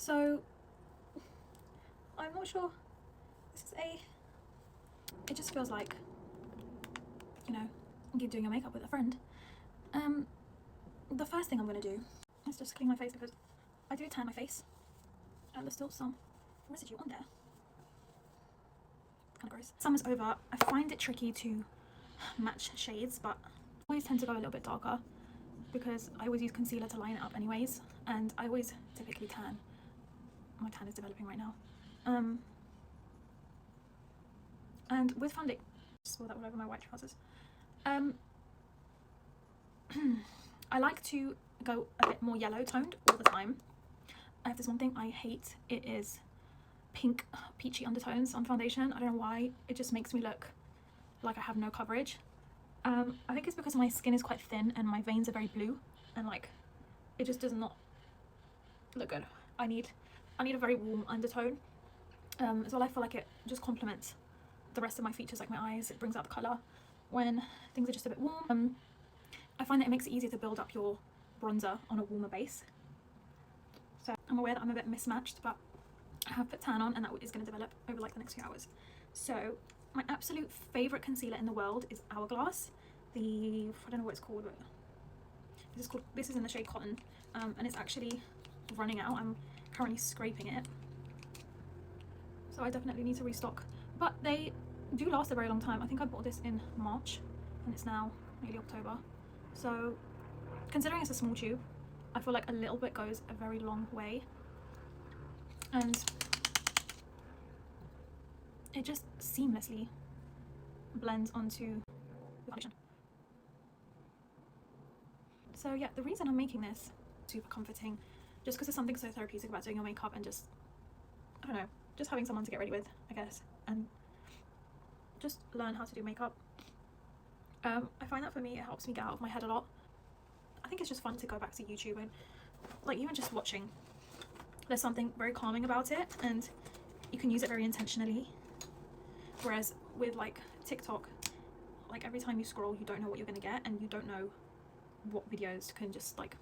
So I'm not sure, this is it just feels like, you know, you're doing your makeup with a friend. The first thing I'm going to do is just clean my face, because I do tan my face and there's still some residue on there. Kind of gross. Summer's over. I find it tricky to match shades, but I always tend to go a little bit darker because I always use concealer to line it up anyways, and I always typically tan. My tan is developing right now. And with foundation, just swirl that all over my white trousers. I like to go a bit more yellow toned all the time. I have this one thing I hate. It is pink peachy undertones on foundation. I don't know why. It just makes me look like I have no coverage. I think it's because my skin is quite thin and my veins are very blue, and like it just does not look good. I need a very warm undertone. As well, I feel like it just complements the rest of my features, like my eyes. It brings out the colour when things are just a bit warm. I find that it makes it easier to build up your bronzer on a warmer base. So I'm aware that I'm a bit mismatched, but I have put tan on, and that is going to develop over like the next few hours. So my absolute favourite concealer in the world is Hourglass. I don't know what it's called, but this is in the shade Cotton, and it's actually running out. I'm currently scraping it, so I definitely need to restock. But they do last a very long time. I think I bought this in March, and it's now nearly October. So considering it's a small tube, I feel like a little bit goes a very long way, and it just seamlessly blends onto the foundation. So yeah, the reason I'm making this super comforting, just because there's something so therapeutic about doing your makeup and just, I don't know, just having someone to get ready with, I guess, and just learn how to do makeup. I find that for me, it helps me get out of my head a lot. I think it's just fun to go back to YouTube and like even just watching. There's something very calming about it, and you can use it very intentionally. Whereas with like TikTok, like every time you scroll, you don't know what you're gonna get, and you don't know what videos can just like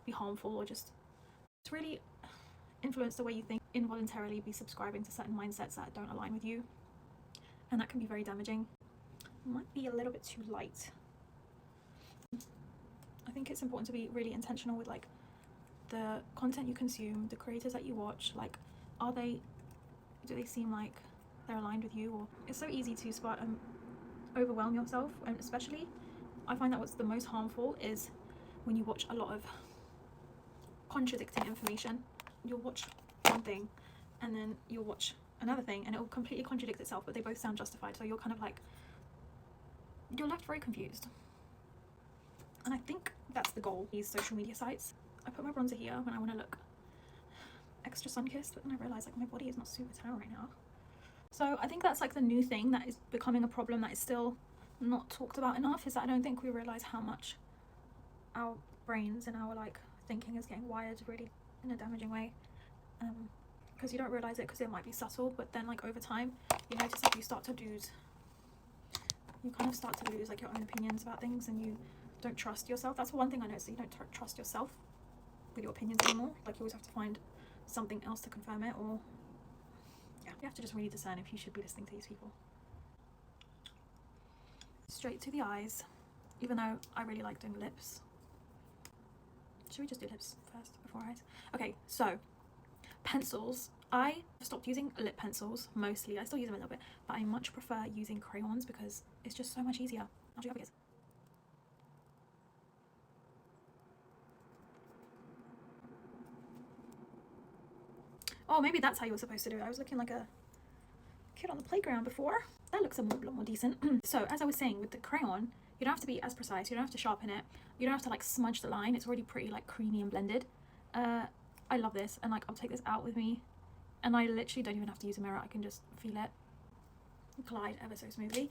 be harmful or just really influence the way you think. Involuntarily be subscribing to certain mindsets that don't align with you, and that can be very damaging. Might be a little bit too light. I think it's important to be really intentional with like the content you consume, the creators that you watch. Like, do they seem like they're aligned with you? Or it's so easy to overwhelm yourself, and especially I find that what's the most harmful is when you watch a lot of contradicting information. You'll watch one thing and then you'll watch another thing and it will completely contradict itself, but they both sound justified, so you're kind of like, you're left very confused. And I think that's the goal, these social media sites. I put my bronzer here when I want to look extra sun-kissed, but then I realised like my body is not super tan right now. So I think that's like the new thing that is becoming a problem that is still not talked about enough, is that I don't think we realise how much our brains and our like thinking is getting wired really in a damaging way. Because you don't realise it because it might be subtle, but then like over time you notice that you kind of start to lose like your own opinions about things, and you don't trust yourself. That's one thing I noticed, that you don't trust yourself with your opinions anymore. Like you always have to find something else to confirm it, or yeah, you have to just really discern if you should be listening to these people. Straight to the eyes, even though I really like doing lips. Should we just do lips first before eyes? Okay, so pencils. I stopped using lip pencils mostly. I still use them a little bit, but I much prefer using crayons because it's just so much easier. I'll show you how it is. Oh, maybe that's how you were supposed to do it. I was looking like a kid on the playground before. That looks a lot more decent. So as I was saying, with the crayon, you don't have to be as precise. You don't have to sharpen it. You don't have to like smudge the line. It's already pretty like creamy and blended. I love this, and like I'll take this out with me, and I literally don't even have to use a mirror. I can just feel it glide ever so smoothly.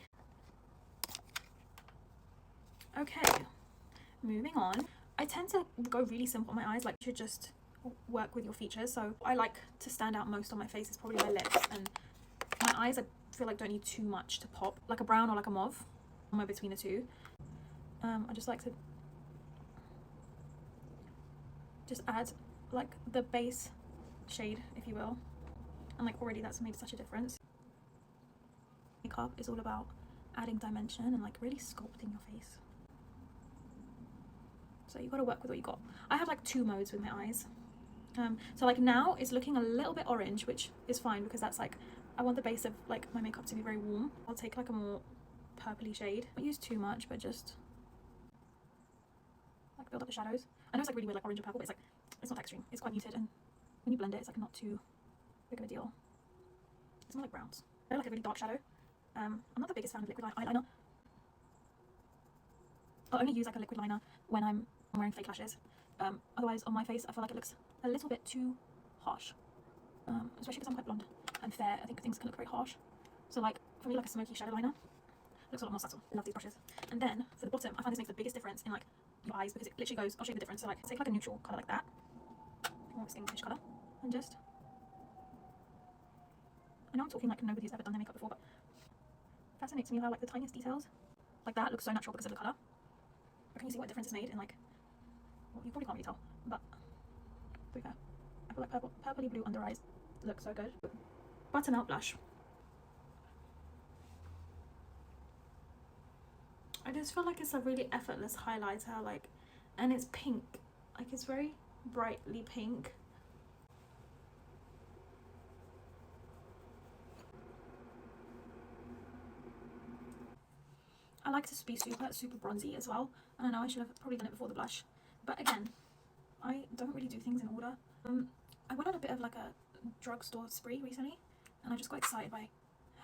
Okay, moving on. I tend to go really simple on my eyes. Like, you should just work with your features. So I like to stand out most on my face is probably my lips, and my eyes I feel like don't need too much to pop, like a brown or like a mauve, somewhere between the two. I just like to just add like the base shade, if you will. And like already that's made such a difference. Makeup is all about adding dimension and like really sculpting your face. So you got to work with what you got. I have like 2 modes with my eyes. So like now it's looking a little bit orange, which is fine because that's like, I want the base of like my makeup to be very warm. I'll take like a more purpley shade. Don't use too much, but just like build up the shadows. I know it's like really weird, like orange and purple, but it's like, it's not that extreme. It's quite muted, and when you blend it, it's like not too big of a deal. It's more like browns. I like a really dark shadow. I'm not the biggest fan of liquid eyeliner. I'll only use like a liquid liner when I'm wearing fake lashes. Otherwise on my face I feel like it looks a little bit too harsh. Especially because I'm quite blonde and fair, I think things can look very harsh. So like for me, like a smoky shadow liner looks a lot more subtle. I love these brushes. And then for the bottom, I find this makes the biggest difference in like your eyes, because it literally goes, I'll show you the difference. So like take like a neutral colour like that, or a skin-ish colour, and just, I know I'm talking like nobody's ever done their makeup before, but it fascinates me how like the tiniest details like that look so natural because of the colour. But can you see what difference it's made in like, well, you probably can't really tell, but to be fair, I feel like purpley blue under eyes look so good. Button out blush. I just feel like it's a really effortless highlighter, like, and it's pink, like it's very brightly pink. I like to be super bronzy as well, and I know I should have probably done it before the blush, but again, I don't really do things in order. I went on a bit of like a drugstore spree recently, and I just got excited by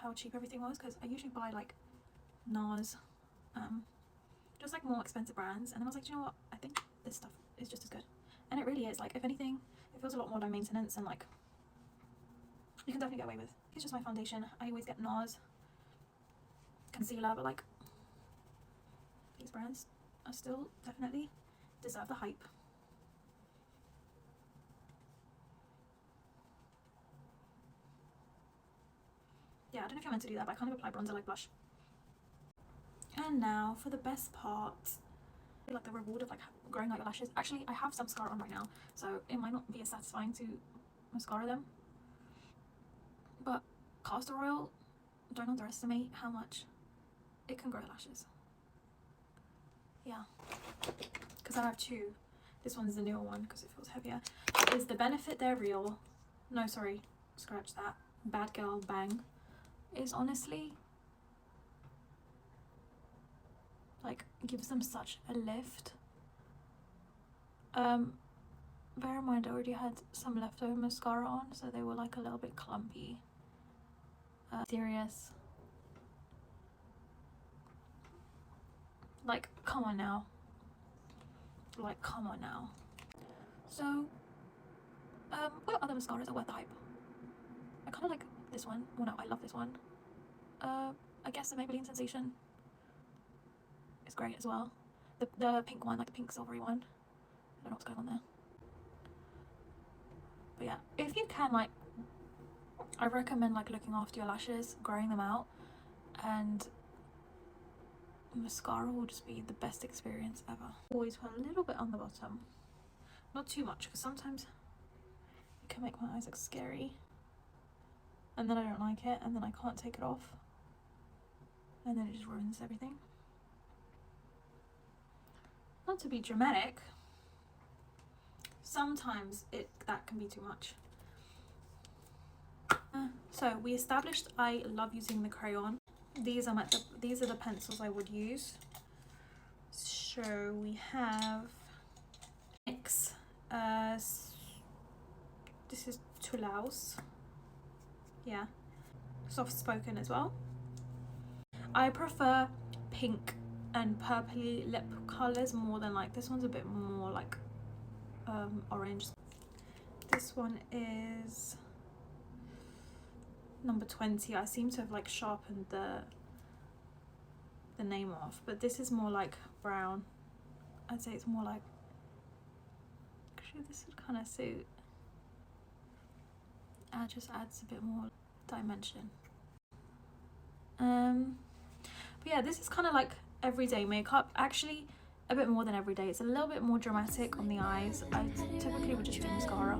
how cheap everything was, because I usually buy like NARS, just like more expensive brands, and then I was like, do you know what, I think this stuff is just as good. And it really is. Like, if anything, it feels a lot more low maintenance, and like you can definitely get away with. It's just my foundation. I always get NARS concealer, but like these brands are still definitely deserve the hype. Yeah, I don't know if you're meant to do that, but I kind of apply bronzer like blush. And now for the best part, like the reward of like growing out your lashes. Actually, I have some mascara on right now, so it might not be as satisfying to mascara them, but castor oil, don't underestimate how much it can grow lashes. Yeah, because I have 2. This one's the newer one because it feels heavier. Is the benefit they're real? No, sorry, scratch that. Bad girl bang is honestly like gives them such a lift. Bear in mind I already had some leftover mascara on, so they were like a little bit clumpy. Serious. Like, come on now. Like, come on now. So, what other mascaras are worth the hype? I kind of like this one. Well, no, I love this one. I guess the Maybelline Sensation is great as well. The pink one, like the pink silvery one. I don't know what's going on there. But yeah, if you can, like, I recommend like looking after your lashes, growing them out, and mascara will just be the best experience ever. Always put a little bit on the bottom, not too much, because sometimes it can make my eyes look scary, and then I don't like it, and then I can't take it off, and then it just ruins everything. Not to be dramatic, sometimes that can be too much. So we established I love using the crayon. These are the pencils I would use. So we have NYX. This is Toulouse. Yeah, soft spoken as well. I prefer pink and purpley lip colors more than, like, this one's a bit more like orange. This one is number 20. I seem to have like sharpened the name off, but this is more like brown. I'd say it's more like, actually this would kind of suit. It just adds a bit more dimension. But yeah, this is kind of like everyday makeup. Actually, a bit more than everyday. It's a little bit more dramatic on the eyes. I typically would just do mascara.